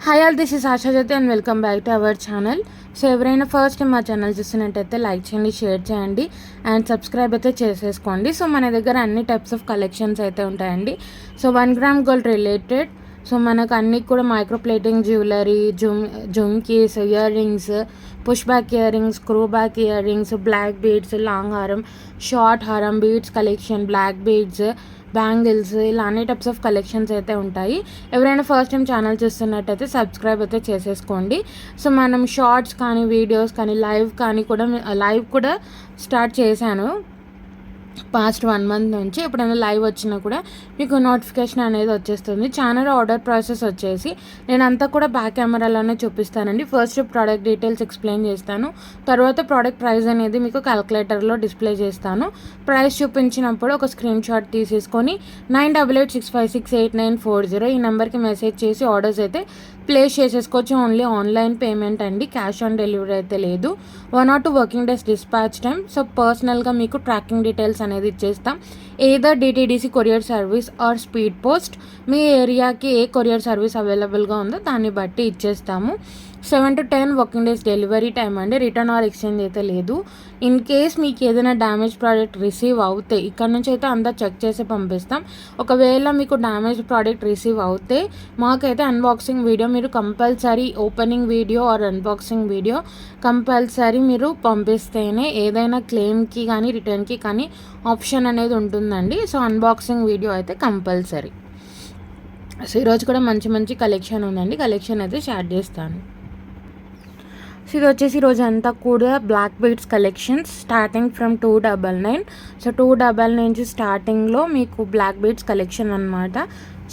Hi all, this is Asha Jyothi and welcome back to our channel. So ఎవరైనా first time మా channel చూస్తున్నట్టయితే like చేయండి, share చేయండి and subscribe అయితే చేసేసుకోండి. సో మన దగ్గర అన్ని టైప్స్ ఆఫ్ కలెక్షన్స్ అయితే ఉంటాయండి. So 1 gram gold related, so మనకు అన్నీ కూడా micro plating jewellery, jhumkis, ear rings, push back ear rings, screw back ear rings, black beads, long హారం, షార్ట్ హారం, beads collection, black beads, bangles, ఇలా అన్ని టైప్స్ ఆఫ్ కలెక్షన్స్ అయితే ఉంటాయి. ఎవరైనా ఫస్ట్ టైం ఛానల్ చూస్తున్నట్టయితే సబ్స్క్రైబ్ అయితే చేసేసుకోండి. సో మనం షార్ట్స్ కానీ, వీడియోస్ కానీ, లైవ్ కూడా స్టార్ట్ చేశాను పాస్ట్ 1 మంత్ నుంచి. ఎప్పుడైనా లైవ్ వచ్చినా కూడా మీకు నోటిఫికేషన్ అనేది వచ్చేస్తుంది. ఛానల్ ఆర్డర్ ప్రాసెస్ వచ్చేసి నేను అంతా కూడా బ్యాక్ కెమెరాలోనే చూపిస్తానండి. ఫస్ట్ ప్రోడక్ట్ డీటెయిల్స్ ఎక్స్ప్లెయిన్ చేస్తాను, తర్వాత ప్రోడక్ట్ ప్రైస్ అనేది మీకు క్యాలిక్యులేటర్లో డిస్ప్లే చేస్తాను. ప్రైస్ చూపించినప్పుడు ఒక స్క్రీన్ షాట్ తీసేసుకొని 9886568940 ఈ నెంబర్కి మెసేజ్ చేసి ఆర్డర్స్ అయితే ప్లేస్ చేసేసుకోవచ్చు. ఓన్లీ ఆన్లైన్ పేమెంట్ అండి, క్యాష్ ఆన్ డెలివరీ అయితే లేదు. 1 or 2 working days dispatch time. So పర్సనల్గా మీకు ట్రాకింగ్ డీటెయిల్స్ అనేది ఇచ్చేస్తాం. Either DTDC courier service or speed post, మీ ఏరియాకి ఏ కొరియర్ సర్వీస్ అవైలబుల్గా ఉందో దాన్ని బట్టి ఇచ్చేస్తాము. 7 to 10 working days delivery time అండి. రిటర్న్ ఆర్ ఎక్స్చేంజ్ అయితే లేదు. ఇన్ కేస్ మీకు ఏదైనా డ్యామేజ్ ప్రోడక్ట్ రిసీవ్ అవుతే ఇక్కడ నుంచి అయితే అంతా చెక్ చేసి పంపిస్తాం. ఒకవేళ మీకు డ్యామేజ్ ప్రోడక్ట్ రిసీవ్ అవుతే మాకైతే అన్బాక్సింగ్ వీడియో మీరు compulsory, opening video or unboxing video compulsory మీరు పంపిస్తేనే ఏదైనా క్లెయిమ్కి కానీ రిటర్న్కి కానీ ఆప్షన్ అనేది ఉంటుందండి. సో అన్బాక్సింగ్ వీడియో అయితే కంపల్సరీ. సో ఈరోజు కూడా మంచి మంచి కలెక్షన్ ఉందండి, కలెక్షన్ అయితే షేర్ చేస్తాను. సో ఇది వచ్చేసి ఈరోజు అంతా కూడా black beads collections starting from 299. So 299 నుంచి స్టార్టింగ్లో మీకు బ్లాక్ బీడ్స్ కలెక్షన్ అనమాట.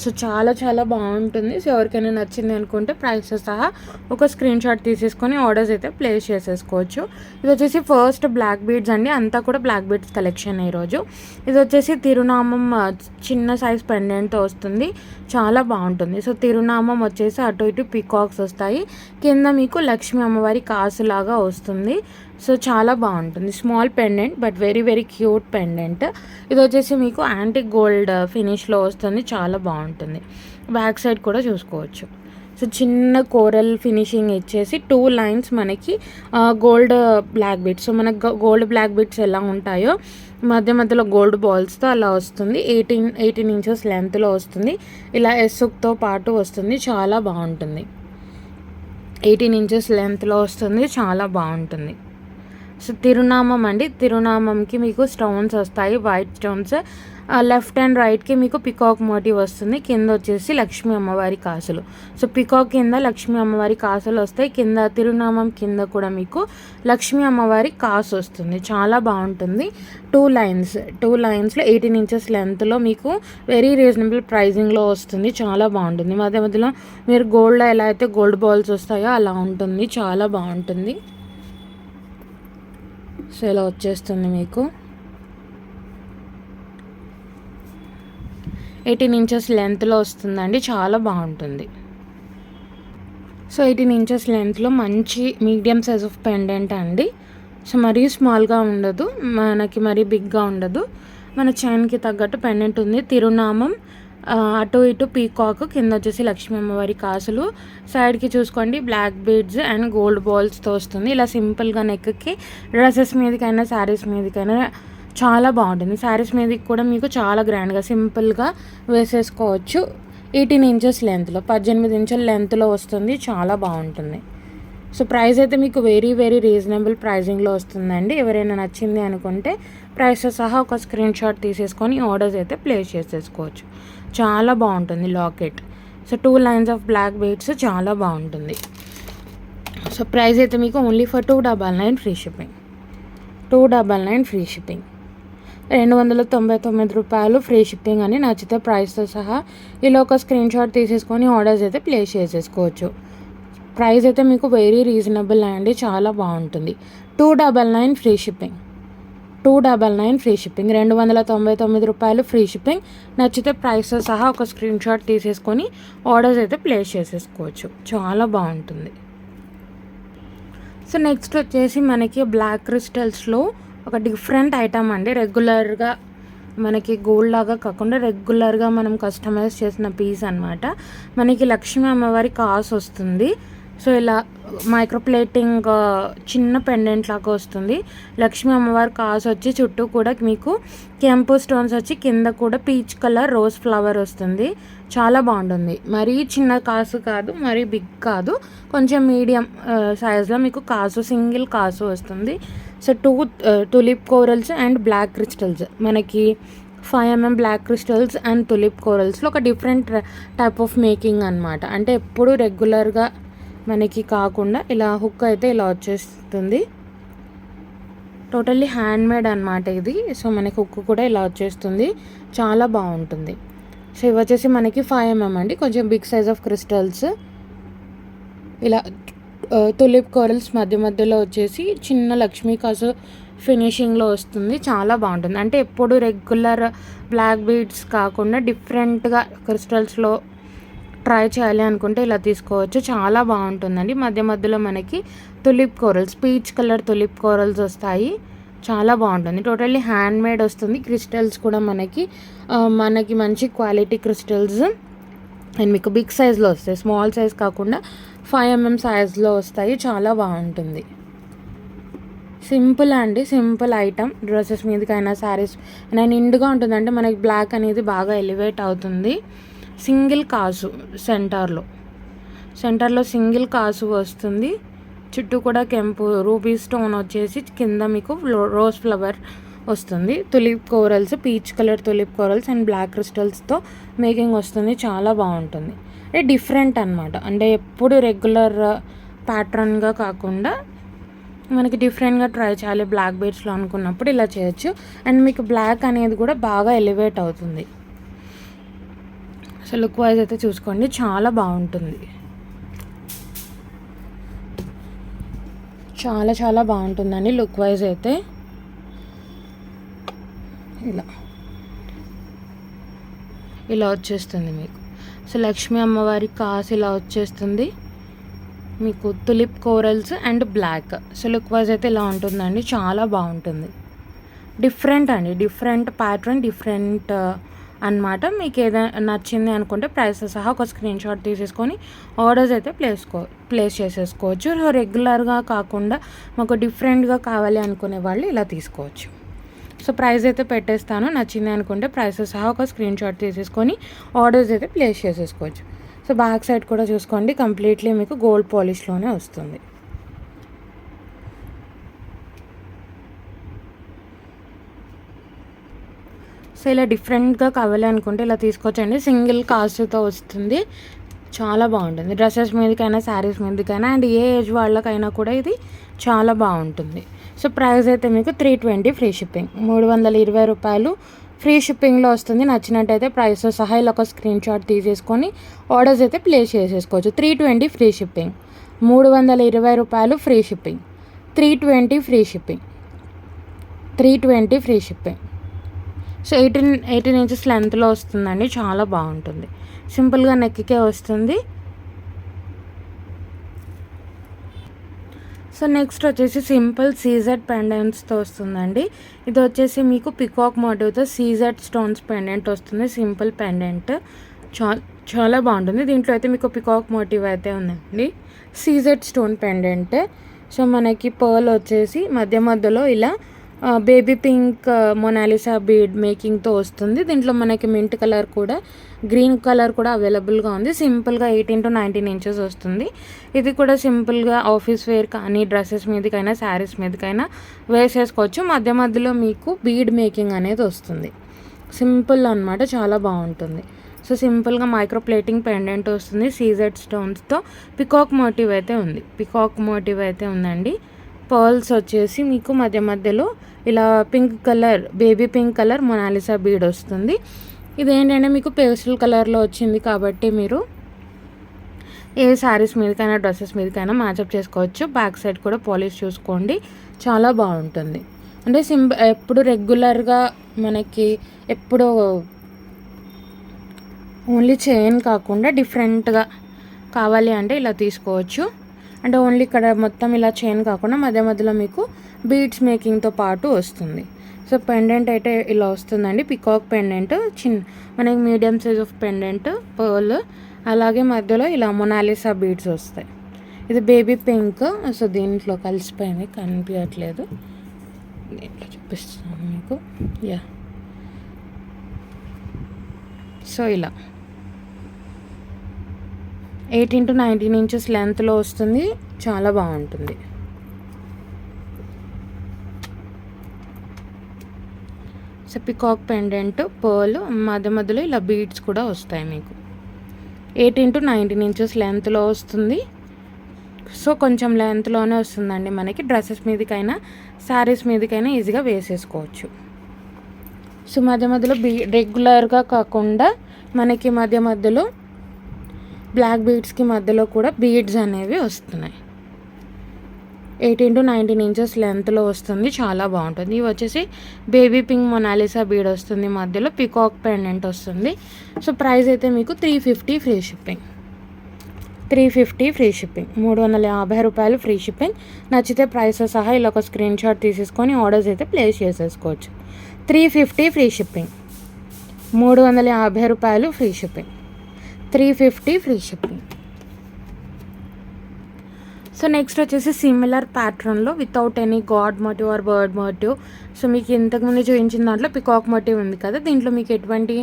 సో చాలా చాలా బాగుంటుంది. సో ఎవరికైనా నచ్చింది అనుకుంటే ప్రైస్ సహా ఒక స్క్రీన్ షాట్ తీసేసుకొని ఆర్డర్స్ అయితే ప్లేస్ చేసేసుకోవచ్చు. ఇది వచ్చేసి ఫస్ట్ బ్లాక్ బీడ్స్ అండి, అంతా కూడా బ్లాక్ బీడ్స్ కలెక్షన్ ఈరోజు. ఇది వచ్చేసి తిరునామం చిన్న సైజ్ పెండెంట్తో వస్తుంది, చాలా బాగుంటుంది. సో తిరునామం వచ్చేసి అటు ఇటు పీకాక్స్ వస్తాయి, కింద మీకు లక్ష్మీ అమ్మవారి కాసులాగా వస్తుంది. సో చాలా బాగుంటుంది. Small pendant but very very cute pendant. ఇది వచ్చేసి మీకు యాంటిక్ గోల్డ్ ఫినిష్లో వస్తుంది, చాలా బాగుంటుంది. బ్యాక్ సైడ్ కూడా చూసుకోవచ్చు. సో చిన్న కోరల్ ఫినిషింగ్ ఇచ్చేసి 2 లైన్స్ మనకి గోల్డ్ బ్లాక్ బీడ్స్. సో మనకు గోల్డ్ బ్లాక్ బీడ్స్ ఎలా ఉంటాయో మధ్య మధ్యలో గోల్డ్ బాల్స్తో అలా వస్తుంది. 18 ఇంచెస్ లెంత్లో వస్తుంది. ఇలా ఎస్సుక్తో పాటు వస్తుంది, చాలా బాగుంటుంది. 18 ఇంచెస్ లెంత్లో వస్తుంది, చాలా బాగుంటుంది. సో తిరునామం అండి, తిరునామంకి మీకు స్టోన్స్ వస్తాయి, వైట్ స్టోన్స్. లెఫ్ట్ అండ్ రైట్కి మీకు పికాక్ మోటివ్ వస్తుంది, కింద వచ్చేసి లక్ష్మీ అమ్మవారి కాసులు. సో పికాక్ కింద లక్ష్మీ అమ్మవారి కాసులు వస్తాయి, కింద తిరునామం కింద కూడా మీకు లక్ష్మీ అమ్మవారి కాసు వస్తుంది, చాలా బాగుంటుంది. 2 లైన్స్లో 18 ఇంచెస్ లెంత్లో మీకు వెరీ రీజనబుల్ ప్రైజింగ్లో వస్తుంది, చాలా బాగుంటుంది. మధ్య మధ్యలో మీరు గోల్డ్లో ఎలా అయితే గోల్డ్ బాల్స్ వస్తాయో అలా ఉంటుంది, చాలా బాగుంటుంది. సో ఇలా వచ్చేస్తుంది మీకు 18 ఇంచెస్ లెంత్లో వస్తుందండి, చాలా బాగుంటుంది. సో 18 ఇంచెస్ లెంత్లో మంచి మీడియం సైజ్ ఆఫ్ పెండెంట్ అండి. సో మరీ స్మాల్గా ఉండదు, మనకి మరీ బిగ్గా ఉండదు, మన చైన్కి తగ్గట్టు పెండెంట్ ఉంది. తిరునామం అటు ఇటు పీకాక్, కింద వచ్చేసి లక్ష్మీ అమ్మవారి కాసులు, సైడ్కి చూసుకోండి బ్లాక్ బీడ్స్ అండ్ గోల్డ్ బాల్స్తో వస్తుంది. ఇలా సింపుల్గా నెక్కి డ్రెస్సెస్ మీదకైనా శారీస్ మీదకైనా చాలా బాగుంటుంది. శారీస్ మీదకి కూడా మీకు చాలా గ్రాండ్గా సింపుల్గా వేసేసుకోవచ్చు. 18 ఇంచెస్ లెంత్లో, 18 ఇంచుల లెంత్లో వస్తుంది, చాలా బాగుంటుంది. సో ప్రైస్ అయితే మీకు వెరీ వెరీ రీజనబుల్ ప్రైజింగ్లో వస్తుందండి. ఎవరైనా నచ్చింది అనుకుంటే ప్రైస్ సహా ఒక స్క్రీన్ షాట్ తీసేసుకొని ఆర్డర్స్ అయితే ప్లేస్ చేసేసుకోవచ్చు. చాలా బాగుంటుంది locket. So 2 lines of black beads, చాలా బాగుంటుంది. సో ప్రైస్ అయితే మీకు only for 299 free shipping. 299 free shipping, 299 రూపాయలు ఫ్రీ షిప్పింగ్ అని. నచ్చితే ప్రైస్తో సహా ఇలా ఒక స్క్రీన్ షాట్ తీసేసుకొని ఆర్డర్స్ అయితే ప్లేస్ చేసేసుకోవచ్చు. ప్రైస్ అయితే మీకు వెరీ రీజనబుల్ అండి, చాలా బాగుంటుంది. 299 ఫ్రీ షిప్పింగ్, 299 ఫ్రీ షిప్పింగ్, 299 రూపాయలు ఫ్రీ షిప్పింగ్. నచ్చితే ప్రైస్తో సహా ఒక స్క్రీన్ షాట్ తీసేసుకొని ఆర్డర్స్ అయితే ప్లేస్ చేసేసుకోవచ్చు, చాలా బాగుంటుంది. సో నెక్స్ట్ వచ్చేసి మనకి బ్లాక్ క్రిస్టల్స్లో ఒక డిఫరెంట్ ఐటమ్ అండి. రెగ్యులర్గా మనకి గోల్డ్ లాగా కాకుండా రెగ్యులర్గా మనం కస్టమైజ్ చేసిన పీస్ అనమాట. మనకి లక్ష్మీ అమ్మవారి కాసు వస్తుంది. సో ఇలా మైక్రో ప్లేటింగ్ చిన్న పెండెంట్ లాగా వస్తుంది. లక్ష్మీ అమ్మవారి కాసు వచ్చి చుట్టూ కూడా మీకు కెంపు స్టోన్స్ వచ్చి కింద కూడా పీచ్ కలర్ రోజ్ ఫ్లవర్ వస్తుంది. చాలా బాగుంటుంది. మరీ చిన్న కాసు కాదు, మరీ బిగ్ కాదు, కొంచెం మీడియం సైజ్లో మీకు కాసు, సింగిల్ కాసు వస్తుంది. So 2 tulip corals and black crystals, మనకి 5 mm black crystals and tulip కోరల్స్లో ఒక డిఫరెంట్ టైప్ ఆఫ్ మేకింగ్ అనమాట. అంటే ఎప్పుడు రెగ్యులర్గా మనకి కాకుండా ఇలా హుక్ అయితే ఇలా వచ్చేస్తుంది. టోటల్లీ హ్యాండ్ మేడ్ అనమాట ఇది. సో మనకి హుక్ కూడా ఇలా వచ్చేస్తుంది, చాలా బాగుంటుంది. సో ఇవి వచ్చేసి మనకి 5 mm అండి, కొంచెం బిగ్ సైజ్ ఆఫ్ క్రిస్టల్స్. ఇలా టులిప్ కోరల్స్ మధ్య మధ్యలో వచ్చేసి చిన్న లక్ష్మీ కాసు ఫినిషింగ్లో వస్తుంది, చాలా బాగుంటుంది. అంటే ఎప్పుడు రెగ్యులర్ బ్లాక్ బీడ్స్ కాకుండా డిఫరెంట్గా క్రిస్టల్స్లో ట్రై చేయాలి అనుకుంటే ఇలా తీసుకోవచ్చు, చాలా బాగుంటుందండి. మధ్య మధ్యలో మనకి tulip corals, peach colour tulip corals వస్తాయి, చాలా బాగుంటుంది. టోటల్లీ హ్యాండ్ మేడ్ వస్తుంది. క్రిస్టల్స్ కూడా మనకి మంచి క్వాలిటీ క్రిస్టల్స్ అండ్ మీకు బిగ్ సైజ్లో వస్తాయి, స్మాల్ సైజ్ కాకుండా 5 mm సైజ్లో వస్తాయి, చాలా బాగుంటుంది. సింపుల్ అండి, సింపుల్ ఐటమ్. డ్రెస్సెస్ మీదకైనా శారీస్ అయినా నిండుగా ఉంటుంది. అంటే మనకి బ్లాక్ అనేది బాగా ఎలివేట్ అవుతుంది. సింగిల్ కాసు సెంటర్లో సింగిల్ కాసు వస్తుంది. చుట్టూ కూడా కెంపు రూబీ స్టోన్ వచ్చేసి కింద మీకు రోజ్ ఫ్లవర్ వస్తుంది. Tulip corals, peach colour tulip corals and black క్రిస్టల్స్తో మేకింగ్ వస్తుంది, చాలా బాగుంటుంది. అంటే డిఫరెంట్ అనమాట. అంటే ఎప్పుడు రెగ్యులర్ ప్యాటర్న్గా కాకుండా మనకి డిఫరెంట్గా ట్రై చేయాలి బ్లాక్ బీడ్స్లో అనుకున్నప్పుడు ఇలా చేయొచ్చు. అండ్ మీకు బ్లాక్ అనేది కూడా బాగా ఎలివేట్ అవుతుంది. సో లుక్ వైజ్ అయితే చూసుకోండి, చాలా బాగుంటుంది, చాలా చాలా బాగుంటుందండి లుక్ వైజ్ అయితే. ఇలా వచ్చేస్తుంది మీకు. సో లక్ష్మీ అమ్మవారి కాసు ఇలా వచ్చేస్తుంది మీకు, tulip corals and black. So look wise అయితే ఇలా ఉంటుందండి, చాలా బాగుంటుంది. డిఫరెంట్ అండి, డిఫరెంట్ ప్యాటర్న్, డిఫరెంట్ అనమాట. మీకు ఏదైనా నచ్చింది అనుకుంటే ప్రైస్ సహా ఒక స్క్రీన్ షాట్ తీసేసుకొని ఆర్డర్స్ అయితే ప్లేస్ చేసేసుకోవచ్చు. సో రెగ్యులర్గా కాకుండా మాకు డిఫరెంట్గా కావాలి అనుకునే వాళ్ళు ఇలా తీసుకోవచ్చు. సో ప్రైస్ అయితే పెట్టేస్తాను, నచ్చింది అనుకుంటే ప్రైస్ సహా ఒక స్క్రీన్ షాట్ తీసేసుకొని ఆర్డర్స్ అయితే ప్లేస్ చేసేసుకోవచ్చు. సో బ్యాక్ సైడ్ కూడా చూసుకోండి, కంప్లీట్లీ మీకు గోల్డ్ పాలిష్లోనే వస్తుంది. సో ఇలా డిఫరెంట్గా కావాలి అనుకుంటే ఇలా తీసుకోవచ్చండి. సింగిల్ కాస్ట్తో వస్తుంది, చాలా బాగుంటుంది. డ్రెస్సెస్ మీదకైనా శారీస్ మీదకైనా అండ్ ఏ ఏజ్ వాళ్ళకైనా కూడా ఇది చాలా బాగుంటుంది. సో ప్రైస్ అయితే మీకు 320 ఫ్రీ షిప్పింగ్, 320 రూపాయలు ఫ్రీ షిప్పింగ్లో వస్తుంది. నచ్చినట్టయితే ప్రైస్తో సహా ఇలా ఒక స్క్రీన్ షాట్ తీసేసుకొని ఆర్డర్స్ అయితే ప్లేస్ చేసేసుకోవచ్చు. 320 ఫ్రీ షిప్పింగ్, 320 రూపాయలు free shipping, 320 free shipping, 320 free shipping. So 18 inches లెంత్లో వస్తుందండి, చాలా బాగుంటుంది. సింపుల్గా నెక్కే వస్తుంది. సో నెక్స్ట్ వచ్చేసి సింపుల్ సీజెడ్ పెండెంట్స్తో వస్తుందండి. ఇది వచ్చేసి మీకు పికాక్ మోటివ్తో సీజెడ్ స్టోన్స్ పెండెంట్ వస్తుంది. సింపుల్ పెండెంట్ చాలా బాగుంటుంది. దీంట్లో అయితే మీకు పికాక్ మోటివ్ అయితే ఉందండి, సీజెడ్ స్టోన్ పెండెంట్. సో మనకి పర్ల్ వచ్చేసి మధ్య మధ్యలో ఇలా బేబీ పింక్ మొనాలిసా బీడ్ మేకింగ్తో వస్తుంది. దీంట్లో మనకి మింట్ కలర్ కూడా, గ్రీన్ కలర్ కూడా అవైలబుల్గా ఉంది. సింపుల్గా 18 to 19 ఇంచెస్ వస్తుంది. ఇది కూడా సింపుల్గా ఆఫీస్ వేర్ కానీ డ్రెస్సెస్ మీదకైనా శారీస్ మీదకైనా వేసేసుకోవచ్చు. మధ్య మధ్యలో మీకు బీడ్ మేకింగ్ అనేది వస్తుంది. సింపుల్ అనమాట, చాలా బాగుంటుంది. సో సింపుల్గా మైక్రో ప్లేటింగ్ పెండెంట్ వస్తుంది. సీజెడ్ స్టోన్స్తో పికాక్ మోటివ్ అయితే ఉందండి. పర్ల్స్ వచ్చేసి మీకు మధ్య మధ్యలో ఇలా pink colour, baby pink colour Mona Lisa bead వస్తుంది. ఇదేంటంటే మీకు పేస్టల్ కలర్లో వచ్చింది కాబట్టి మీరు ఏ శారీస్ మీదకైనా డ్రెస్సెస్ మీదకైనా మ్యాచప్ చేసుకోవచ్చు. బ్యాక్ సైడ్ కూడా పాలిష్ చూసుకోండి, చాలా బాగుంటుంది. అంటే ఎప్పుడు రెగ్యులర్గా మనకి ఎప్పుడు ఓన్లీ చైన్ కాకుండా డిఫరెంట్గా కావాలి అంటే ఇలా తీసుకోవచ్చు. అంటే ఓన్లీ ఇక్కడ మొత్తం ఇలా చైన్ కాకుండా మధ్య మధ్యలో మీకు బీడ్స్ మేకింగ్తో పాటు వస్తుంది. సో సో పెండెంట్ అయితే ఇలా వస్తుందండి, పికాక్ పెండెంట్, మనకి medium size of pendant pearl, అలాగే మధ్యలో ఇలా మొనాలిసా బీడ్స్ వస్తాయి. ఇది బేబీ పింక్. సో దీంట్లో కలిసిపోయింది, కనిపించట్లేదు, దీంట్లో చూపిస్తాను మీకు. యా, సో ఇలా 18 to 19 ఇంచెస్ లెంత్లో వస్తుంది, చాలా బాగుంటుంది. సో పికాక్ పెండెంట్ పర్ల్, మధ్యలో ఇలా బీడ్స్ కూడా వస్తాయి మీకు. 18 to 19 ఇంచెస్ లెంత్లో వస్తుంది. సో కొంచెం లెంత్లోనే వస్తుందండి మనకి. డ్రెస్సెస్ మీదకైనా శారీస్ మీదకైనా ఈజీగా వేసేసుకోవచ్చు. సో మధ్యలో రెగ్యులర్గా కాకుండా మనకి మధ్యలో బ్లాక్ బీడ్స్కి మధ్యలో కూడా బీడ్స్ అనేవి వస్తున్నాయి. 18 to 19 ఇంచెస్ లెంత్లో వస్తుంది, చాలా బాగుంటుంది. ఇవి వచ్చేసి బేబీ పింక్ మొనాలిసా బీడ్ వస్తుంది, మధ్యలో పికాక్ పెండెంట్ వస్తుంది. సో ప్రైస్ అయితే మీకు 350 ఫ్రీ షిప్పింగ్. 350 ఫ్రీ షిప్పింగ్, 350 రూపాయలు ఫ్రీ షిప్పింగ్. నచ్చితే ప్రైస్ సహా ఇలా ఒక స్క్రీన్ షాట్ తీసేసుకొని ఆర్డర్స్ అయితే ప్లేస్ చేసేసుకోవచ్చు. 350 ఫ్రీ షిప్పింగ్, 350 రూపాయలు free shipping, 350 free shipping. So next వచ్చేసి సిమిలర్ ప్యాటర్న్లో without any god motif or bird motif. So మీకు ఇంతకుముందు చూపించిన దాంట్లో పికాక్ మోటివ్ ఉంది కదా, దీంట్లో మీకు ఎటువంటి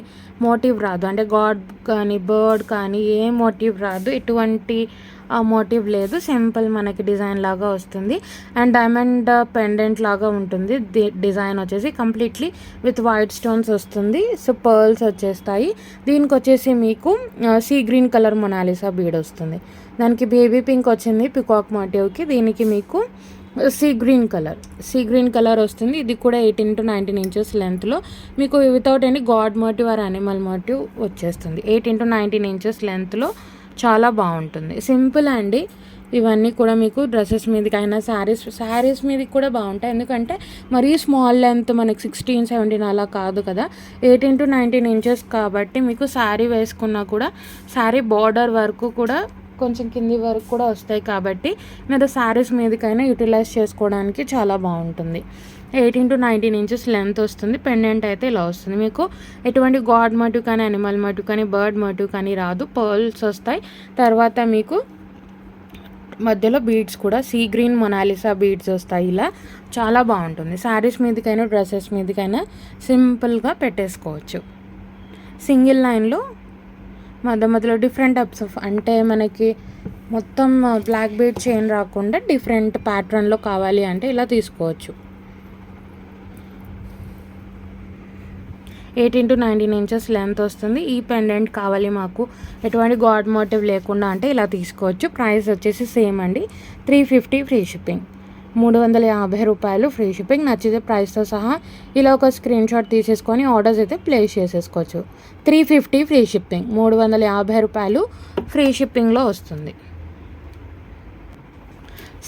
మోటివ్ రాదు, అంటే గాడ్ కానీ బర్డ్ కానీ ఏ మోటివ్ రాదు, ఎటువంటి మోటివ్ లేదు. సింపుల్ మనకి డిజైన్ లాగా వస్తుంది అండ్ డైమండ్ పెండెంట్ లాగా ఉంటుంది. డిజైన్ వచ్చేసి కంప్లీట్లీ విత్ వైట్ స్టోన్స్ వస్తుంది. సో పర్ల్స్ వచ్చేస్తాయి. దీనికి వచ్చేసి మీకు sea green colour Mona Lisa bead వస్తుంది. దానికి బేబీ పింక్ వచ్చింది పికాక్ మోటివ్కి, దీనికి మీకు సీ గ్రీన్ కలర్ వస్తుంది. ఇది కూడా 18 to 19 ఇంచెస్ లెంత్లో మీకు without any god motif or animal motif వచ్చేస్తుంది. 18 to 19 ఇంచెస్ లెంత్లో చాలా బాగుంటుంది. సింపుల్ అండి, ఇవన్నీ కూడా మీకు డ్రెస్సెస్ మీదకైనా శారీస్ మీదకి కూడా బాగుంటాయి. ఎందుకంటే మరీ స్మాల్ లెంత్ మనకి 16, 17 అలా కాదు కదా, 18 to 19 ఇంచెస్ కాబట్టి మీకు శారీ వేసుకున్నా కూడా శారీ బార్డర్ వరకు కూడా కొంచెం కింది వరకు కూడా వస్తాయి కాబట్టి మీరు శారీస్ మీదకైనా యూటిలైజ్ చేసుకోవడానికి చాలా బాగుంటుంది. 18 to 19 ఇంచెస్ లెంత్ వస్తుంది. పెండెంట్ అయితే ఇలా వస్తుంది. మీకు ఎటువంటి గాడ్ మోటివ్ కానీ యానిమల్ మోటివ్ కానీ బర్డ్ మోటివ్ కానీ రాదు. పర్ల్స్ వస్తాయి. తర్వాత మీకు మధ్యలో బీడ్స్ కూడా సీ గ్రీన్ మొనాలిసా బీడ్స్ వస్తాయి. ఇలా చాలా బాగుంటుంది. శారీస్ మీదకైనా డ్రెస్సెస్ మీదకైనా సింపుల్గా పెట్టేసుకోవచ్చు. సింగిల్ లైన్లో మధ్యలో డిఫరెంట్ టైప్స్ ఆఫ్, అంటే మనకి మొత్తం బ్లాక్ బీడ్ చైన్ రాకుండా డిఫరెంట్ ప్యాటర్న్లో కావాలి అంటే ఇలా తీసుకోవచ్చు. 18 to 19 ఇంచెస్ లెంత్ వస్తుంది. ఈ పెండెంట్ కావాలి మాకు ఎటువంటి గాడ్ మోటివ్ లేకుండా అంటే ఇలా తీసుకోవచ్చు. ప్రైస్ వచ్చేసి సేమ్ అండి, 350 ఫ్రీ షిప్పింగ్, 350 రూపాయలు ఫ్రీ షిప్పింగ్. నచ్చితే ప్రైస్తో సహా ఇలా ఒక స్క్రీన్ షాట్ తీసేసుకొని ఆర్డర్స్ అయితే ప్లేస్ చేసేసుకోవచ్చు. 350 ఫ్రీ షిప్పింగ్, 350 రూపాయలు ఫ్రీ షిప్పింగ్లో వస్తుంది.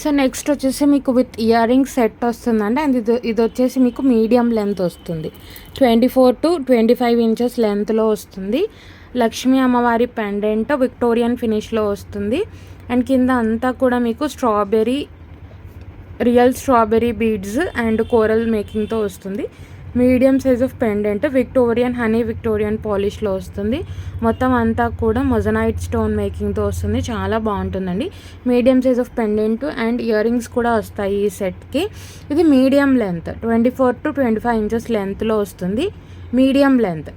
సో నెక్స్ట్ వచ్చేసి మీకు విత్ ఇయర్ రింగ్ సెట్ వస్తుందండి. అండ్ ఇది వచ్చేసి మీకు మీడియం లెంత్ వస్తుంది, 24 to 25 ఇంచెస్ లెంత్లో వస్తుంది. లక్ష్మీ అమ్మవారి పెండెంట్ విక్టోరియన్ ఫినిష్లో వస్తుంది. అండ్ కింద అంతా కూడా మీకు real strawberry beads and coral మేకింగ్తో వస్తుంది. Medium size of pendant Victorian పాలిష్లో వస్తుంది. మొత్తం అంతా కూడా మొజనైట్ స్టోన్ మేకింగ్తో వస్తుంది. చాలా బాగుంటుందండి. Medium size of pendant and ear rings కూడా వస్తాయి ఈ సెట్కి. ఇది మీడియం లెంత్, 24 to 25 ఇంచెస్ లెంత్లో వస్తుంది. మీడియం లెంత్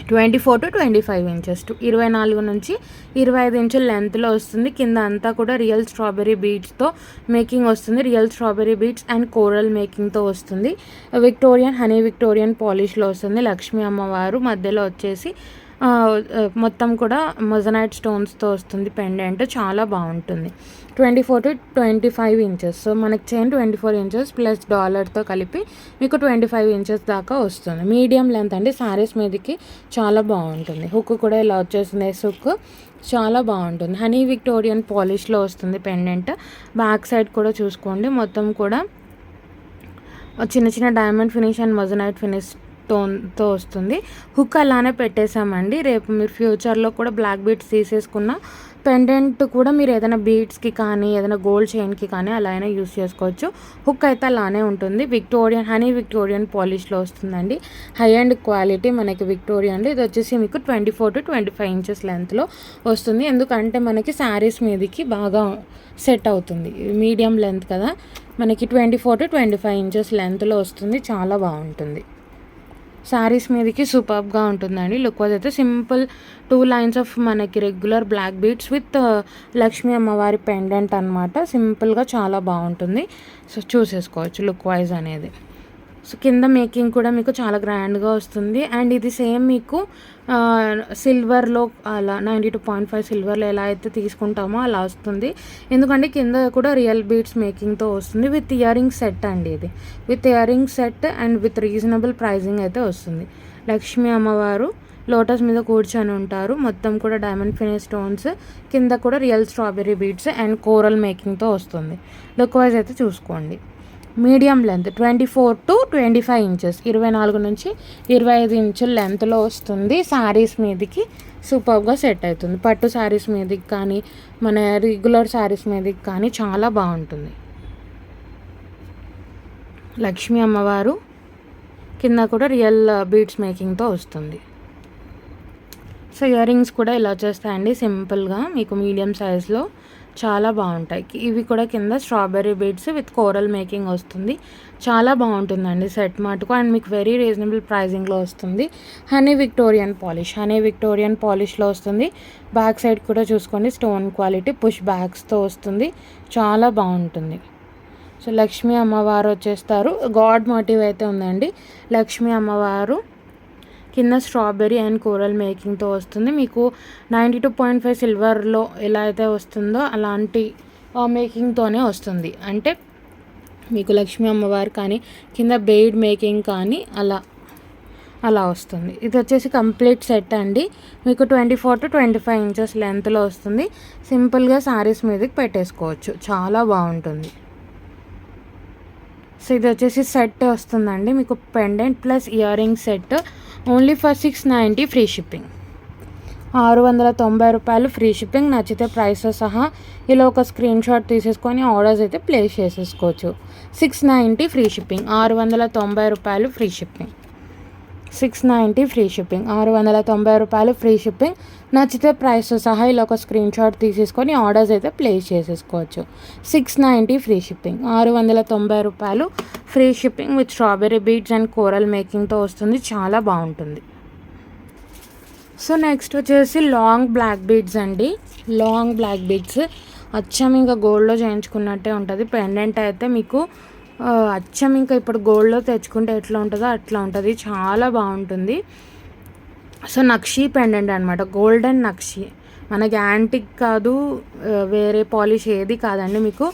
24 to 25 ఇంచెస్, 24 నుంచి 25 ఇంచుల లెంత్లో వస్తుంది. కింద అంతా కూడా రియల్ స్ట్రాబెరీ బీడ్స్తో మేకింగ్ వస్తుంది. Real strawberry beads and coral మేకింగ్తో వస్తుంది. విక్టోరియన్ పాలిష్లో వస్తుంది. లక్ష్మీ అమ్మవారు మధ్యలో వచ్చేసి మొత్తం కూడా మొజనైట్ స్టోన్స్తో వస్తుంది. పెండెంట్ చాలా బాగుంటుంది. 24 to 25 ఇంచెస్. సో మనకి చైన్ 24 ఇంచెస్ ప్లస్ డాలర్తో కలిపి మీకు 25 ఇంచెస్ దాకా వస్తుంది. మీడియం లెంత్ అండి. శారీస్ మీదకి చాలా బాగుంటుంది. హుక్ కూడా ఇలా వచ్చేస్తుంది. హుక్ చాలా బాగుంటుంది. విక్టోరియన్ పాలిష్లో వస్తుంది పెండెంట్. బ్యాక్ సైడ్ కూడా చూసుకోండి, మొత్తం కూడా చిన్న చిన్న diamond finish and moissanite finish తో వస్తుంది. హుక్ అలానే పెట్టేసామండి. రేపు మీరు ఫ్యూచర్లో కూడా బ్లాక్ బీడ్స్ తీసేసుకున్న పెండెంట్ కూడా మీరు ఏదైనా బీడ్స్కి కానీ ఏదైనా గోల్డ్ చైన్కి కానీ అలా అయినా యూస్ చేసుకోవచ్చు. హుక్ అయితే అలానే ఉంటుంది. హనీ విక్టోరియన్ పాలిష్లో వస్తుందండి. హై అండ్ క్వాలిటీ మనకి విక్టోరియన్లో. ఇది వచ్చేసి మీకు 24 to 25 ఇంచెస్ లెంత్లో వస్తుంది. ఎందుకంటే మనకి శారీస్ మీదకి బాగా సెట్ అవుతుంది. మీడియం లెంత్ కదా, మనకి 24 to 25 ఇంచెస్ లెంత్లో వస్తుంది. చాలా బాగుంటుంది. శారీస్ మీదకి సూపర్గా ఉంటుందండి. లుక్ వైజ్ అయితే సింపుల్ 2 లైన్స్ ఆఫ్ మనకి regular black beads with Lakshmi అమ్మవారి పెండెంట్ అనమాట. సింపుల్గా చాలా బాగుంటుంది. సో చూసేసుకోవచ్చు లుక్ వైజ్ అనేది. సో కింద మేకింగ్ కూడా మీకు చాలా గ్రాండ్గా వస్తుంది. అండ్ ఇది సేమ్ మీకు సిల్వర్లో అలా 92.5 సిల్వర్లో ఎలా అయితే తీసుకుంటామో అలా వస్తుంది. ఎందుకంటే కింద కూడా రియల్ బీడ్స్ మేకింగ్తో వస్తుంది. విత్ ఇయర్ రింగ్ సెట్ అండి. ఇది with ear ring set and with reasonable pricing అయితే వస్తుంది. లక్ష్మీ అమ్మవారు లోటస్ మీద కూర్చొని ఉంటారు. మొత్తం కూడా డైమండ్ ఫినిష్ స్టోన్స్, కింద కూడా real strawberry beads and coral మేకింగ్తో వస్తుంది. లుక్ వైజ్ అయితే చూసుకోండి. మీడియం లెంత్ 24 to 25 ఇంచెస్, 24 నుంచి 25 ఇంచుల లెంత్లో వస్తుంది. శారీస్ మీదకి సూపర్గా సెట్ అవుతుంది. పట్టు శారీస్ మీదకి కానీ మన రెగ్యులర్ శారీస్ మీదకి కానీ చాలా బాగుంటుంది. లక్ష్మీ అమ్మవారు కింద కూడా రియల్ బీడ్స్ మేకింగ్తో వస్తుంది. సో ఇయర్ రింగ్స్ కూడా ఇలా వచ్చేస్తాయండి సింపుల్గా మీకు మీడియం సైజ్లో. చాలా బాగుంటాయి. ఇవి కూడా కింద strawberry beads with coral making వస్తుంది. చాలా బాగుంటుందండి సెట్ మటుకు. అండ్ మీకు వెరీ రీజనబుల్ ప్రైజింగ్లో వస్తుంది. హనీ విక్టోరియన్ పాలిష్లో వస్తుంది. బ్యాక్ సైడ్ కూడా చూసుకోండి, స్టోన్ క్వాలిటీ పుష్ బ్యాగ్స్తో వస్తుంది. చాలా బాగుంటుంది. సో లక్ష్మీ అమ్మవారు వచ్చేస్తారు. గాడ్ మోటివ్ అయితే ఉందండి. లక్ష్మీ అమ్మవారు కింద స్ట్రాబెర్రీ అండ్ కోరల్ మేకింగ్తో వస్తుంది. మీకు 92.5 సిల్వర్లో ఎలా అయితే వస్తుందో అలాంటి మేకింగ్తోనే వస్తుంది. అంటే మీకు లక్ష్మీ అమ్మవారు కానీ కింద బెయిడ్ మేకింగ్ కానీ అలా వస్తుంది. ఇది వచ్చేసి కంప్లీట్ సెట్ అండి. మీకు 24 to 25 ఇంచెస్ లెంత్లో వస్తుంది. సింపుల్గా శారీస్ మీదకి పెట్టేసుకోవచ్చు. చాలా బాగుంటుంది. సో ఇది వచ్చేసి సెట్ వస్తుందండి మీకు, pendant plus year ring set. Only for 690 free shipping. 690 రూపాయలు ఫ్రీ షిప్పింగ్. నచ్చితే ప్రైస్తో సహా ఇలా ఒక స్క్రీన్ షాట్ తీసేసుకొని ఆర్డర్స్ అయితే ప్లేస్ చేసేసుకోవచ్చు. 690 ఫ్రీ షిప్పింగ్. 690 రూపాయలు ఫ్రీ షిప్పింగ్. 690 free shipping. 690 రూపాయలు ఫ్రీ షిప్పింగ్. నచ్చితే ప్రైస్తో సహా ఇలా ఒక స్క్రీన్ షాట్ తీసేసుకొని ఆర్డర్స్ అయితే ప్లేస్ చేసేసుకోవచ్చు. 690 ఫ్రీ షిప్పింగ్. 690 రూపాయలు free shipping with strawberry beads and coral మేకింగ్తో వస్తుంది. చాలా బాగుంటుంది. సో నెక్స్ట్ వచ్చేసి లాంగ్ బ్లాక్ బీడ్స్ అండి. లాంగ్ బ్లాక్ బీడ్స్ అచ్చం ఇంకా గోల్డ్లో చేయించుకున్నట్టే ఉంటుంది. పెండెంట్ అయితే మీకు అచ్చం ఇంకా ఇప్పుడు గోల్డ్లో తెచ్చుకుంటే ఎట్లా ఉంటుందో అట్లా ఉంటుంది. చాలా బాగుంటుంది. సో నక్షీ పెండెంట్ అనమాట, గోల్డెన్ నక్షీ. మనకి యాంటిక్ కాదు, వేరే పాలిష్ ఏది కాదండి, మీకు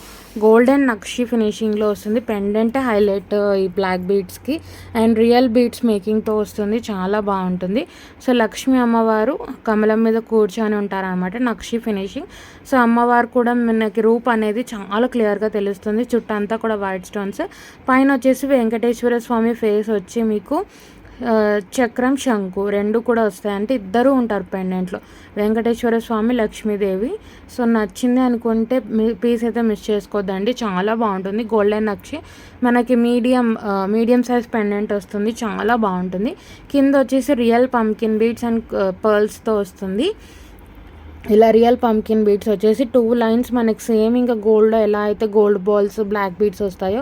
గోల్డెన్ నక్షీ ఫినిషింగ్లో వస్తుంది. పెండెంట్ హైలైట్ ఈ బ్లాక్ బీడ్స్కి అండ్ రియల్ బీడ్స్ మేకింగ్తో వస్తుంది. చాలా బాగుంటుంది. సో లక్ష్మీ అమ్మవారు కమలం మీద కూర్చొని ఉంటారనమాట, నక్షీ ఫినిషింగ్. సో అమ్మవారు కూడా మనకి రూప్ అనేది చాలా క్లియర్గా తెలుస్తుంది. చుట్టంతా కూడా వైట్ స్టోన్స్. పైన వచ్చేసి వెంకటేశ్వర స్వామి ఫేస్ వచ్చి మీకు చక్రం, శంకు రెండు కూడా వస్తాయి. అంటే ఇద్దరు ఉంటారు పెండెంట్లో, వెంకటేశ్వర స్వామి, లక్ష్మీదేవి. సో నచ్చింది అనుకుంటే పీస్ అయితే మిస్ చేసుకోవద్దండి. చాలా బాగుంటుంది. గోల్డెన్ నక్షి మనకి మీడియం సైజ్ పెండెంట్ వస్తుంది. చాలా బాగుంటుంది. కింద వచ్చేసి రియల్ పంకిన్ బీడ్స్ అండ్ పర్ల్స్తో వస్తుంది. ఇలా రియల్ పంకిన్ బీడ్స్ వచ్చేసి 2 లైన్స్ మనకి సేమ్ ఇంకా గోల్డ్ ఎలా అయితే గోల్డ్ బాల్స్ బ్లాక్ బీడ్స్ వస్తాయో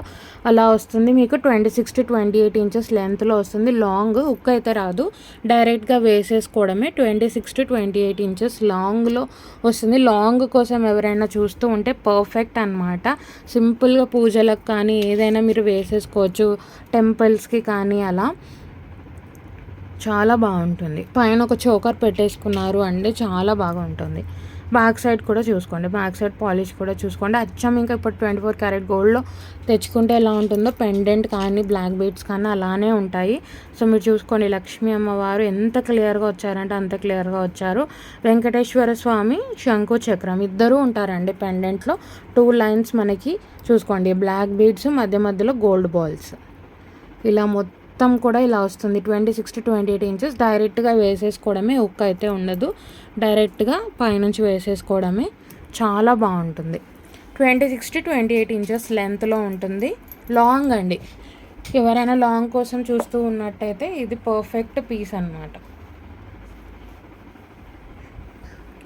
అలా వస్తుంది. మీకు 26 to 28 ఇంచెస్ లెంత్లో వస్తుంది. లాంగ్ హుక్ అయితే రాదు, డైరెక్ట్గా వేసేసుకోవడమే. 26 to 28 ఇంచెస్ లాంగ్లో వస్తుంది. లాంగ్ కోసం ఎవరైనా చూస్తూ ఉంటే పర్ఫెక్ట్ అనమాట. సింపుల్గా పూజలకు కానీ ఏదైనా మీరు వేసేసుకోవచ్చు, టెంపుల్స్కి కానీ అలా. చాలా బాగుంటుంది. పైన ఒక చోకర్ పెట్టేసుకున్నారు అంటే చాలా బాగుంటుంది. బ్యాక్ సైడ్ కూడా చూసుకోండి, బ్యాక్ సైడ్ పాలిష్ కూడా చూసుకోండి. అచ్చం ఇంకా ఇప్పుడు 24 క్యారెట్ గోల్డ్లో తెచ్చుకుంటే ఎలా ఉంటుందో పెండెంట్ కానీ బ్లాక్ బీడ్స్ కానీ అలానే ఉంటాయి. సో మీరు చూసుకోండి, లక్ష్మీ అమ్మవారు ఎంత క్లియర్గా వచ్చారంటే అంత క్లియర్గా వచ్చారు. వెంకటేశ్వర స్వామి, శంకు, చక్రం ఇద్దరూ ఉంటారండి పెండెంట్లో. 2 లైన్స్ మనకి చూసుకోండి, బ్లాక్ బీడ్స్ మధ్య మధ్యలో గోల్డ్ బాల్స్. ఇలా మొత్తం కూడా ఇలా వస్తుంది. 26 to 28 ఇంచెస్. డైరెక్ట్గా వేసేసుకోవడమే, హుక్ అయితే ఉండదు, డైరెక్ట్గా పైనుంచి వేసేసుకోవడమే. చాలా బాగుంటుంది. 26 to 28 ఇంచెస్ లెంత్లో ఉంటుంది. లాంగ్ అండి, ఎవరైనా లాంగ్ కోసం చూస్తూ ఉన్నట్టయితే ఇది పర్ఫెక్ట్ పీస్ అన్నమాట.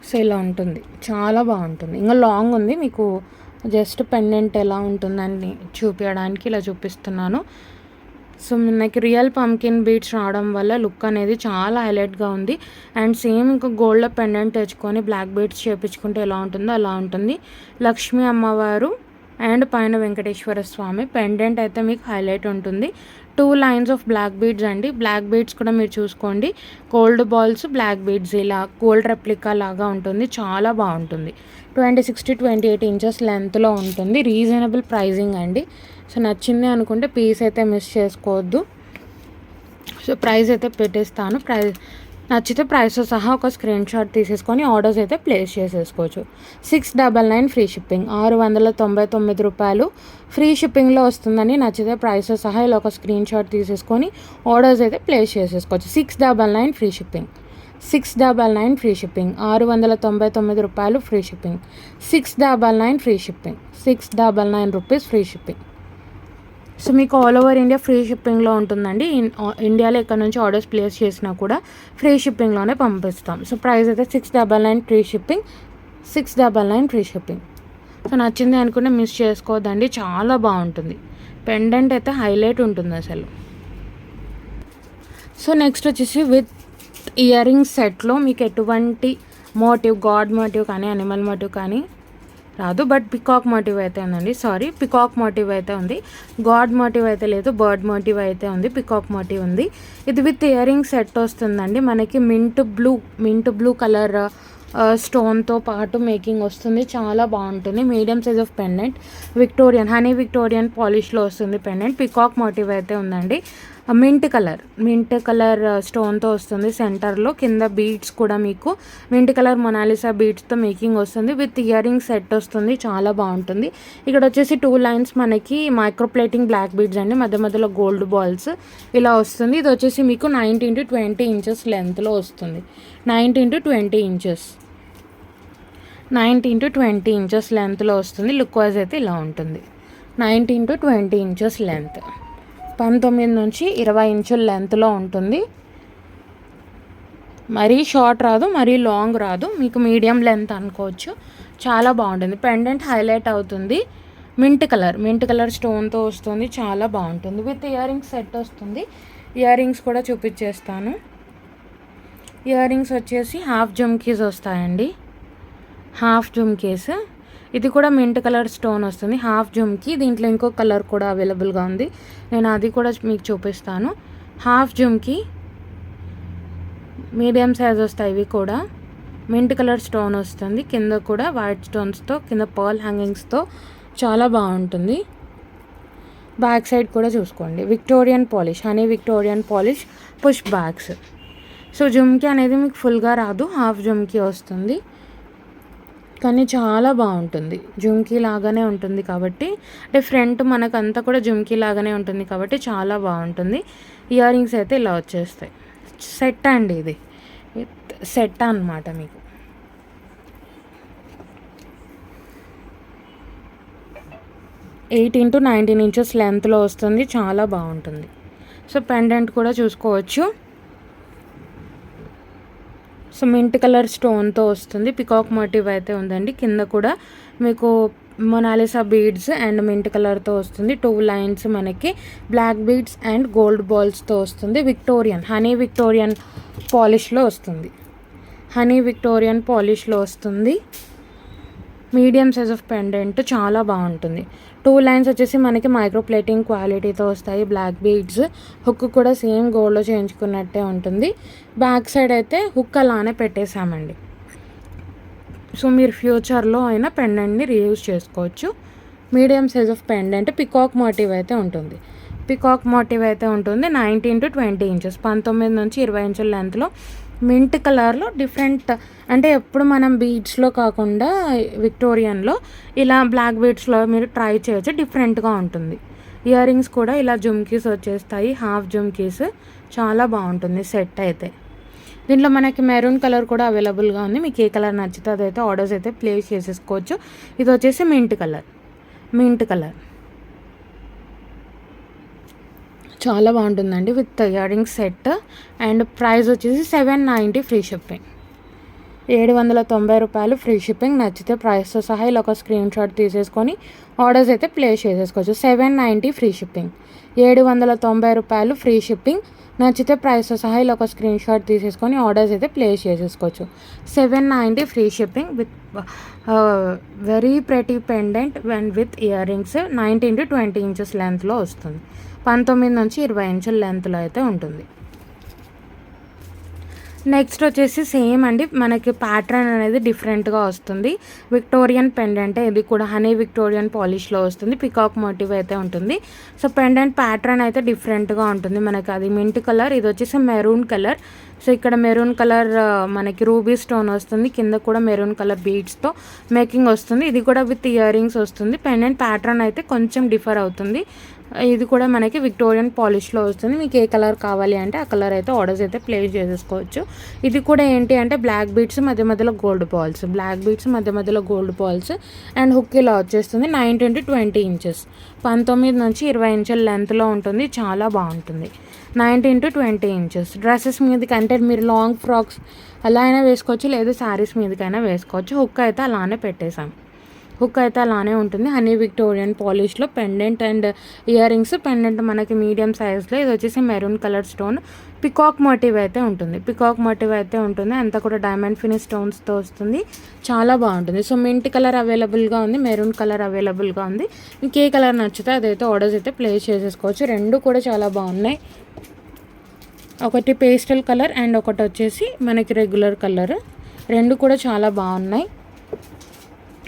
సో ఇలా ఉంటుంది, చాలా బాగుంటుంది. ఇంకా లాంగ్ ఉంది, మీకు జస్ట్ పెండెంట్ ఎలా ఉంటుందని చూపించడానికి ఇలా చూపిస్తున్నాను. సో మనకి రియల్ పంకిన్ బీడ్స్ రావడం వల్ల లుక్ అనేది చాలా హైలైట్గా ఉంది. అండ్ సేమ్ ఇంకా గోల్డ్లో పెండెంట్ తెచ్చుకొని బ్లాక్ బీడ్స్ చేపించుకుంటే ఎలా ఉంటుందో అలా ఉంటుంది. లక్ష్మీ అమ్మవారు అండ్ పైన వెంకటేశ్వర స్వామి పెండెంట్ అయితే మీకు హైలైట్ ఉంటుంది. 2 లైన్స్ ఆఫ్ బ్లాక్ బీడ్స్ అండి. బ్లాక్ బీడ్స్ కూడా మీరు చూసుకోండి, గోల్డ్ బాల్స్ బ్లాక్ బీడ్స్ ఇలా గోల్డ్ రెప్లికా లాగా ఉంటుంది, చాలా బాగుంటుంది. 26 to 28 ఇంచెస్ లెంత్లో ఉంటుంది. రీజనబుల్ ప్రైజింగ్ అండి. సో నచ్చింది అనుకుంటే పీస్ అయితే మిస్ చేసుకోవద్దు. సో ప్రైస్ అయితే పెట్టేస్తాను. నచ్చితే ప్రైస్తో సహా ఒక స్క్రీన్ షాట్ తీసేసుకొని ఆర్డర్స్ అయితే ప్లేస్ చేసేసుకోవచ్చు. 699 ఫ్రీ షిప్పింగ్, 699 రూపాయలు ఫ్రీ షిప్పింగ్లో వస్తుందని నచ్చితే ప్రైస్తో సహా ఇలా ఒక స్క్రీన్ షాట్ తీసేసుకొని ఆర్డర్స్ అయితే ప్లేస్ చేసేసుకోవచ్చు. 699 ఫ్రీ షిప్పింగ్, 699 ఫ్రీ షిప్పింగ్, 699 రూపాయలు free shipping, 699 free shipping, 699 rupees free shipping. So మీకు ఆల్ ఓవర్ ఇండియా ఫ్రీ షిప్పింగ్లో ఉంటుందండి. ఇండియాలో ఎక్కడ నుంచి ఆర్డర్స్ ప్లేస్ చేసినా కూడా ఫ్రీ షిప్పింగ్లోనే పంపిస్తాం. సో ప్రైస్ అయితే 699 free shipping, 699 free shipping. So నచ్చింది అనుకుంటే మిస్ చేసుకోవద్దండి, చాలా బాగుంటుంది. పెండెంట్ అయితే హైలైట్ ఉంటుంది అసలు. సో నెక్స్ట్ వచ్చేసి విత్ ఇయర్ రింగ్స్ సెట్లో మీకు ఎటువంటి మోటివ్, గాడ్ మోటివ్ కానీ అనిమల్ మోటివ్ కానీ రాదు, బట్ పికాక్ మోటివ్ అయితే ఉందండి. పికాక్ మోటివ్ అయితే ఉంది, గాడ్ మోటివ్ అయితే లేదు, బర్డ్ మోటివ్ అయితే ఉంది, పికాక్ మోటివ్ ఉంది. ఇది విత్ ఇయర్ రింగ్ సెట్ వస్తుందండి. మనకి మింట్ బ్లూ కలర్ స్టోన్తో పాటు మేకింగ్ వస్తుంది, చాలా బాగుంటుంది. Medium size of pendant, honey Victorian పాలిష్లో వస్తుంది పెండెంట్. పికాక్ మోటివ్ అయితే ఉందండి. మింట్ కలర్ స్టోన్తో వస్తుంది సెంటర్లో. కింద బీడ్స్ కూడా మీకు మింట్ కలర్ మొనాలిసా బీడ్స్తో మేకింగ్ వస్తుంది. విత్ ఇయర్ రింగ్ సెట్ వస్తుంది, చాలా బాగుంటుంది. ఇక్కడ వచ్చేసి 2 లైన్స్ మనకి మైక్రోప్లేటింగ్ బ్లాక్ బీడ్స్ అండి, మధ్య మధ్యలో గోల్డ్ బాల్స్ ఇలా వస్తుంది. ఇది వచ్చేసి మీకు 19 to 20 ఇంచెస్ లెంత్లో వస్తుంది. 19 to 20 ఇంచెస్, 19 to 20 ఇంచెస్ లెంత్లో వస్తుంది. లుక్ వైజ్ అయితే ఇలా ఉంటుంది. 19 to 20 ఇంచెస్ లెంత్, 19 నుంచి 20 ఇంచుల లెంత్లో ఉంటుంది. మరీ షార్ట్ రాదు, మరీ లాంగ్ రాదు, మీకు మీడియం లెంత్ అనుకోవచ్చు. చాలా బాగుంటుంది. పెండెంట్ హైలైట్ అవుతుంది. మింట్ కలర్ స్టోన్తో వస్తుంది, చాలా బాగుంటుంది. విత్ ఇయర్ రింగ్స్ సెట్ వస్తుంది. ఇయర్ రింగ్స్ కూడా చూపించేస్తాను. ఇయర్ రింగ్స్ వచ్చేసి హాఫ్ జుమ్కీస్ వస్తాయండి, హాఫ్ జుమ్కీస్. ఇది కూడా మింట్ కలర్ స్టోన్ వస్తుంది, హాఫ్ జుమ్కి. దీంట్లో ఇంకో కలర్ కూడా అవైలబుల్గా ఉంది, నేను అది కూడా మీకు చూపిస్తాను. హాఫ్ జుమ్కి మీడియం సైజ్ వస్తాయి. ఇవి కూడా మింట్ కలర్ స్టోన్ వస్తుంది, కింద కూడా వైట్ స్టోన్స్తో, కింద పర్ల్ హ్యాంగింగ్స్తో, చాలా బాగుంటుంది. బ్యాక్ సైడ్ కూడా చూసుకోండి, Victorian polish, honey Victorian polish push backs. So jhumki అనేది మీకు ఫుల్గా రాదు, హాఫ్ జుమ్కి వస్తుంది, కానీ చాలా బాగుంటుంది. జుమ్కీ లాగానే ఉంటుంది కాబట్టి, అంటే ఫ్రంట్ మనకంతా కూడా జుమ్కీ లాగానే ఉంటుంది కాబట్టి చాలా బాగుంటుంది. ఇయర్ రింగ్స్ అయితే ఇలా వచ్చేస్తాయి. సెట్ అండి, ఇది సెట్ అన్నమాట. మీకు 18 to 19 ఇంచెస్ లెంత్లో వస్తుంది, చాలా బాగుంటుంది. సో పెండెంట్ కూడా చూసుకోవచ్చు. సో మింట్ కలర్ స్టోన్తో వస్తుంది, పికాక్ మోటివ్ అయితే ఉందండి. కింద కూడా మీకు మొనాలిసా బీడ్స్ అండ్ మింట్ కలర్తో వస్తుంది. 2 లైన్స్ మనకి బ్లాక్ బీడ్స్ అండ్ గోల్డ్ బాల్స్తో వస్తుంది. హనీ విక్టోరియన్ పాలిష్లో వస్తుంది. మీడియం సైజ్ ఆఫ్ పెండెంట్, చాలా బాగుంటుంది. 2 లైన్స్ వచ్చేసి మనకి మైక్రోప్లేటింగ్ క్వాలిటీతో వస్తాయి. బ్లాక్ బీడ్స్, హుక్ కూడా సేమ్ గోల్డ్లో చేయించుకున్నట్టే ఉంటుంది. బ్యాక్ సైడ్ అయితే హుక్ అలానే పెట్టేశామండి. సో మీరు ఫ్యూచర్లో అయినా పెండెంట్ని రీయూజ్ చేసుకోవచ్చు. Medium size of pendant, peacock motif అయితే ఉంటుంది. 19 to 20 ఇంచెస్, 19 నుంచి 20 ఇంచుల లెంత్లో మింట్ కలర్లో డిఫరెంట్, అంటే ఎప్పుడు మనం బీడ్స్లో కాకుండా విక్టోరియన్లో ఇలా బ్లాక్ బీడ్స్లో మీరు ట్రై చేయొచ్చు, డిఫరెంట్గా ఉంటుంది. ఇయర్ రింగ్స్ కూడా ఇలా జుమ్కీస్ వచ్చేస్తాయి, హాఫ్ జుమ్కీస్. చాలా బాగుంటుంది సెట్ అయితే. దీంట్లో మనకి మెరూన్ కలర్ కూడా అవైలబుల్గా ఉంది. మీకు ఏ కలర్ నచ్చితే అదైతే ఆర్డర్స్ అయితే ప్లేస్ చేసేసుకోవచ్చు. ఇది వచ్చేసి మింట్ కలర్ చాలా బాగుంటుందండి with ear rings set. And price వచ్చేసి 790 ఫ్రీ షిప్పింగ్. 790 రూపాయలు ఫ్రీ షిప్పింగ్. నచ్చితే ప్రైస్తో సహా ఇలా ఒక స్క్రీన్ షాట్ తీసేసుకొని ఆర్డర్స్ అయితే ప్లేస్ చేసేసుకోవచ్చు. 790 ఫ్రీ షిప్పింగ్. 790 రూపాయలు ఫ్రీ షిప్పింగ్. నచ్చితే ప్రైస్తో సహా ఇలా ఒక స్క్రీన్ షాట్ తీసేసుకొని ఆర్డర్స్ అయితే ప్లేస్ చేసేసుకోవచ్చు. 790 free shipping with very pretty pendant and with earrings. 19 to 20 inches లెంత్లో వస్తుంది. 19 నుంచి 20 ఇంచుల లెంత్లో అయితే ఉంటుంది. నెక్స్ట్ వచ్చేసి సేమ్ అండి, మనకి ప్యాటర్న్ అనేది డిఫరెంట్గా వస్తుంది. విక్టోరియన్ పెండెంట్, ఇది కూడా హనీ విక్టోరియన్ పాలిష్లో వస్తుంది. పికాక్ మోటివ్ అయితే ఉంటుంది. సో పెండెంట్ ప్యాటర్న్ అయితే డిఫరెంట్గా ఉంటుంది. మనకి అది మింట్ కలర్, ఇది వచ్చేసి మెరూన్ కలర్. సో ఇక్కడ మెరూన్ కలర్ మనకి రూబీ స్టోన్ వస్తుంది, కింద కూడా మెరూన్ కలర్ బీడ్స్తో మేకింగ్ వస్తుంది. ఇది కూడా విత్ ఇయర్ రింగ్స్ వస్తుంది. పెండెంట్ ప్యాటర్న్ అయితే కొంచెం డిఫర్ అవుతుంది. ఇది కూడా మనకి విక్టోరియన్ పాలిష్లో వస్తుంది. మీకు ఏ కలర్ కావాలి అంటే ఆ కలర్ అయితే ఆర్డర్స్ అయితే ప్లేస్ చేసేసుకోవచ్చు. ఇది కూడా ఏంటి అంటే బ్లాక్ బీడ్స్ మధ్య మధ్యలో గోల్డ్ బాల్స్ అండ్ హుక్ ఇలా వచ్చేస్తుంది. 19 to 20 ఇంచెస్, 19 నుంచి 20 ఇంచుల లెంత్లో ఉంటుంది. చాలా బాగుంటుంది. 19 to 20 ఇంచెస్. డ్రెస్సెస్ మీదకి అంటే మీరు లాంగ్ ఫ్రాక్స్ అలా అయినా వేసుకోవచ్చు, లేదా శారీస్ మీదకైనా వేసుకోవచ్చు. హుక్ అయితే అలానే ఉంటుంది. హనీ విక్టోరియన్ పాలిష్లో pendant and earrings. Pendant మనకి మీడియం సైజ్లో, ఇది వచ్చేసి maroon colour stone. Peacock motif అయితే ఉంటుంది. అంతా కూడా డైమండ్ ఫినిష్ స్టోన్స్తో వస్తుంది. చాలా బాగుంటుంది. సో మింట్ కలర్ అవైలబుల్గా ఉంది, మెరూన్ కలర్ అవైలబుల్గా ఉంది. మీకు ఏ కలర్ నచ్చితే అదైతే ఆర్డర్స్ అయితే ప్లేస్ చేసేసుకోవచ్చు. రెండు కూడా చాలా బాగున్నాయి. ఒకటి పేస్టల్ కలర్ అండ్ ఒకటి వచ్చేసి మనకి రెగ్యులర్ కలర్. రెండు కూడా చాలా బాగున్నాయి.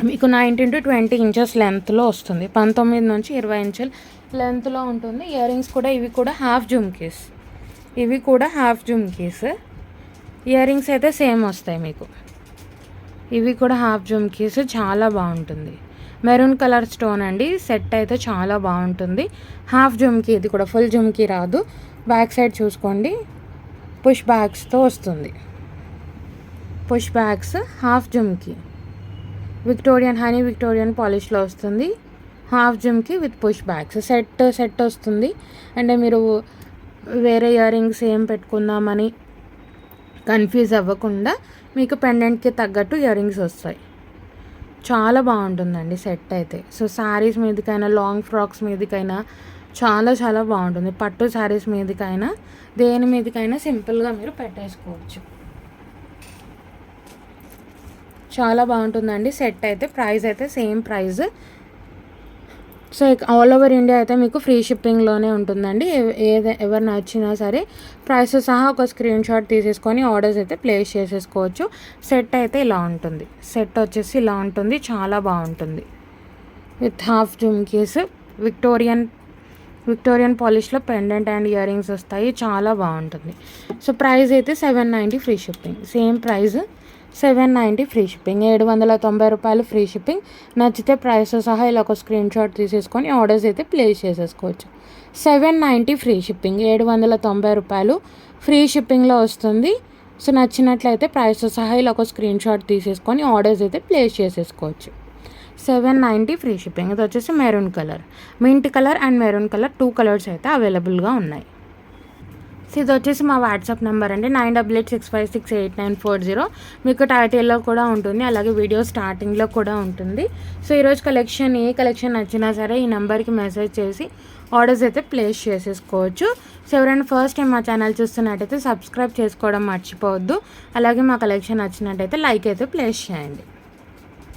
మీకు 19 to 20 ఇంచెస్ లెంత్లో వస్తుంది. 19 నుంచి 20 ఇంచుల లెంత్లో ఉంటుంది. ఇయర్ రింగ్స్ కూడా ఇవి కూడా హాఫ్ జుమ్కీస్. ఇయర్ రింగ్స్ అయితే సేమ్ వస్తాయి మీకు. ఇవి కూడా హాఫ్ జుమ్కీస్. చాలా బాగుంటుంది. మెరూన్ కలర్ స్టోన్ అండి. సెట్ అయితే చాలా బాగుంటుంది. హాఫ్ జుమ్కీ, ఇది కూడా ఫుల్ జుమ్కీ రాదు. బ్యాక్ సైడ్ చూసుకోండి, పుష్ బ్యాగ్స్తో వస్తుంది. Push backs, half jhumki, honey Victorian పాలిష్లో వస్తుంది. Half jhumki with push backs set వస్తుంది. అంటే మీరు వేరే ఇయర్ రింగ్స్ ఏం పెట్టుకుందామని కన్ఫ్యూజ్ అవ్వకుండా మీకు పెండెంట్కి తగ్గట్టు ఇయర్ రింగ్స్ వస్తాయి. చాలా బాగుంటుందండి సెట్ అయితే. సో శారీస్ మీదకైనా, లాంగ్ ఫ్రాక్స్ మీదకైనా చాలా చాలా బాగుంటుంది. పట్టు శారీస్ మీదకైనా, దేని మీదకైనా సింపుల్గా మీరు పెట్టేసుకోవచ్చు. చాలా బాగుంటుందండి సెట్ అయితే. ప్రైస్ అయితే same price. So all over India అయితే మీకు ఫ్రీ షిప్పింగ్లోనే ఉంటుందండి. ఎవరు నచ్చినా సరే ప్రైస్ సహా ఒక స్క్రీన్ షాట్ తీసేసుకొని ఆర్డర్స్ అయితే ప్లేస్ చేసేసుకోవచ్చు. సెట్ అయితే ఇలా ఉంటుంది. సెట్ వచ్చేసి ఇలా ఉంటుంది. చాలా బాగుంటుంది. విత్ హాఫ్ జుమ్కీస్, విక్టోరియన్ పాలిష్లో పెండెంట్ అండ్ ఇయర్ రింగ్స్ వస్తాయి. చాలా బాగుంటుంది. సో ప్రైస్ అయితే 790 free shipping. Same price 790 free shipping. 790 రూపాయలు ఫ్రీ షిప్పింగ్. నచ్చితే ప్రైస్ సహా ఇలా ఒక స్క్రీన్ షాట్ తీసేసుకొని ఆర్డర్స్ అయితే ప్లేస్ చేసేసుకోవచ్చు. 790 ఫ్రీ షిప్పింగ్. 790 రూపాయలు ఫ్రీ షిప్పింగ్లో వస్తుంది. సో నచ్చినట్లయితే ప్రైస్ సహా ఇలా ఒక స్క్రీన్ షాట్ తీసేసుకొని ఆర్డర్స్ అయితే ప్లేస్ చేసేసుకోవచ్చు. 790 ఫ్రీ షిప్పింగ్. ఇది వచ్చేసి maroon colour, mint colour and maroon colour 2 colours అయితే అవైలబుల్గా ఉన్నాయి. సో ఇది వచ్చేసి మా వాట్సాప్ నెంబర్ అండి, 9886568940. మీకు టైటిల్లో కూడా ఉంటుంది, అలాగే వీడియో స్టార్టింగ్లో కూడా ఉంటుంది. సో ఈరోజు ఏ కలెక్షన్ నచ్చినా సరే ఈ నెంబర్కి మెసేజ్ చేసి ఆర్డర్స్ అయితే ప్లేస్ చేసేసుకోవచ్చు. సో ఎవరైనా ఫస్ట్ టైం మా ఛానల్ చూస్తున్నట్టయితే సబ్స్క్రైబ్ చేసుకోవడం మర్చిపోవద్దు. అలాగే మా కలెక్షన్ నచ్చినట్టయితే లైక్ అయితే ప్లేస్ చేయండి.